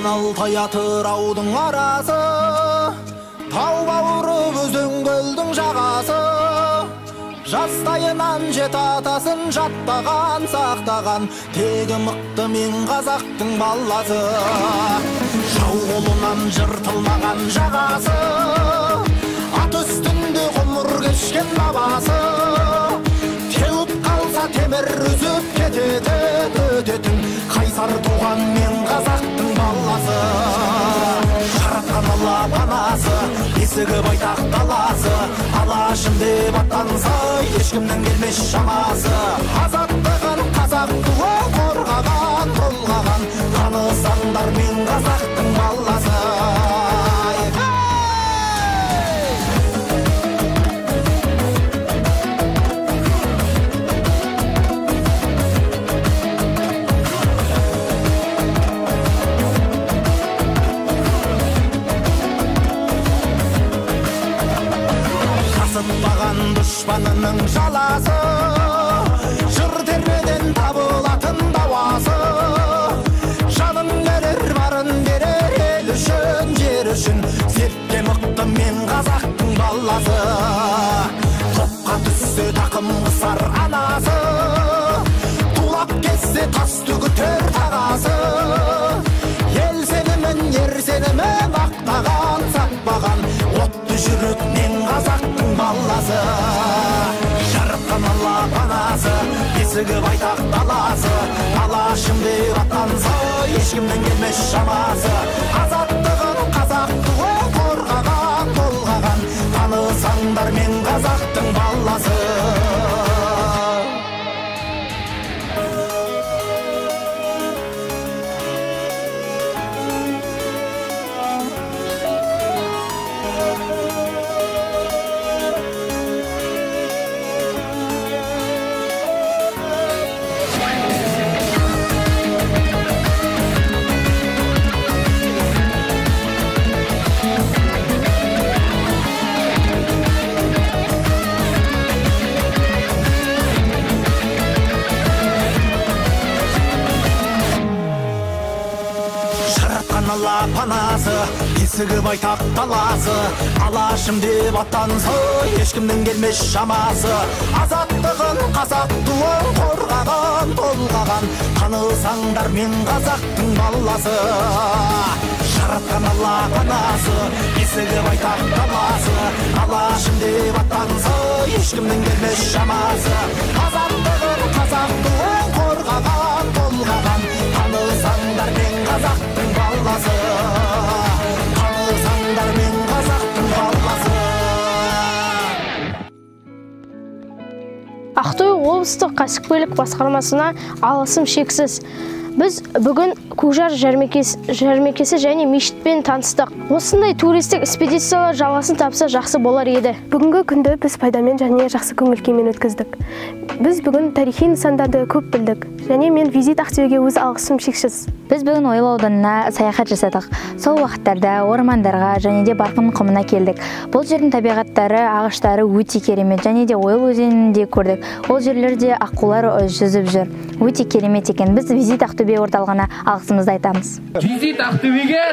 Алтай Атыраудың арасы, тау бауыры өзен көлдің жағасы. Жастайынан жет атасын жаттаған, сақтаған, тегі мықты мен қазақтың баласы. Жау қолынан жыртылмаған жағасы, ат үстінде ғұмыр кешкен бабасы. Теуіп қалса темір үзіп өтетін, қайсар туған мен қазақтың баласы. Жаратқан Алла панасы, есігі байтақ даласы, алашым деп аттанса ешкімнің келмес шамасы. Азаттығын қазақ туы қорғаған, толғаған, танысаңдар мен қазақтың баласы. Жасытпаған дұшпанының жаласы, жыр термеден табылатын дауасы. Жанын берер, барын берер, ел үшін, жер үшін, зерттен мықты мен қазақтың баласы. Топқа түссе тақым қысар анасы, тулап кетсе тас төгітер тағасы. Ел сенімін, ер сенімін ақтаған, сатпаған, отты жүрек мен қазақтың баласы. Жаратқан Алла панасы, есігі байтақ даласы, алашым деп аттанса ешкімнің келмес шамасы. Азаттығын қазақ туы қорғаған, толғаған, танысаңдар мен қазақтың баласы. Алла панасы, есігі байтақ даласы, алашым деп аттанса ешкімнің келмес шамасы. Азаттығын қазақ туы қорғаған, толғаған, танысаңдар мен қазақтың баласы. Жаратқан Алла панасы, есігі байтақ даласы, алашым деп аттанса ешкімнің келмес шамасы. Азаттығын қазақ туы қорғаған, толғаған, танысаңдар мен қазақтың баласы. Танысаңдар мен қазақтың баласы. Ақтөбе облыстық кәсіпкерлік басқармасына алғысым шексіз. Біз бүгін Көкжар жәрмекесі және мешітпен таныстық. Осындай туристік экспедициялар жалғасын тапса жақсы болар еді. Бүгінгі күнді біз пайдамен және жақсы көңіл-күймен өткіздік. Біз бүгін тарихи нысандарды көп білдік. Және мен визит Ақтөбеге өз алғысым шексіз. Біз бүгін Ойыл ауданына саяхат жасадық. Сол уақыттарда ормандарға және де Барқын құмына келдік. Бұл жердің табиғаттары, ағаштары өте керемет, және де Ойыл өзенінде көрдік. Ол жерлерде аққулар жүзіп жүр. Өте керемет екен. Біз визит Ақтөбе орталығына алғысымызды айтамыз. Визит Ақтөбеге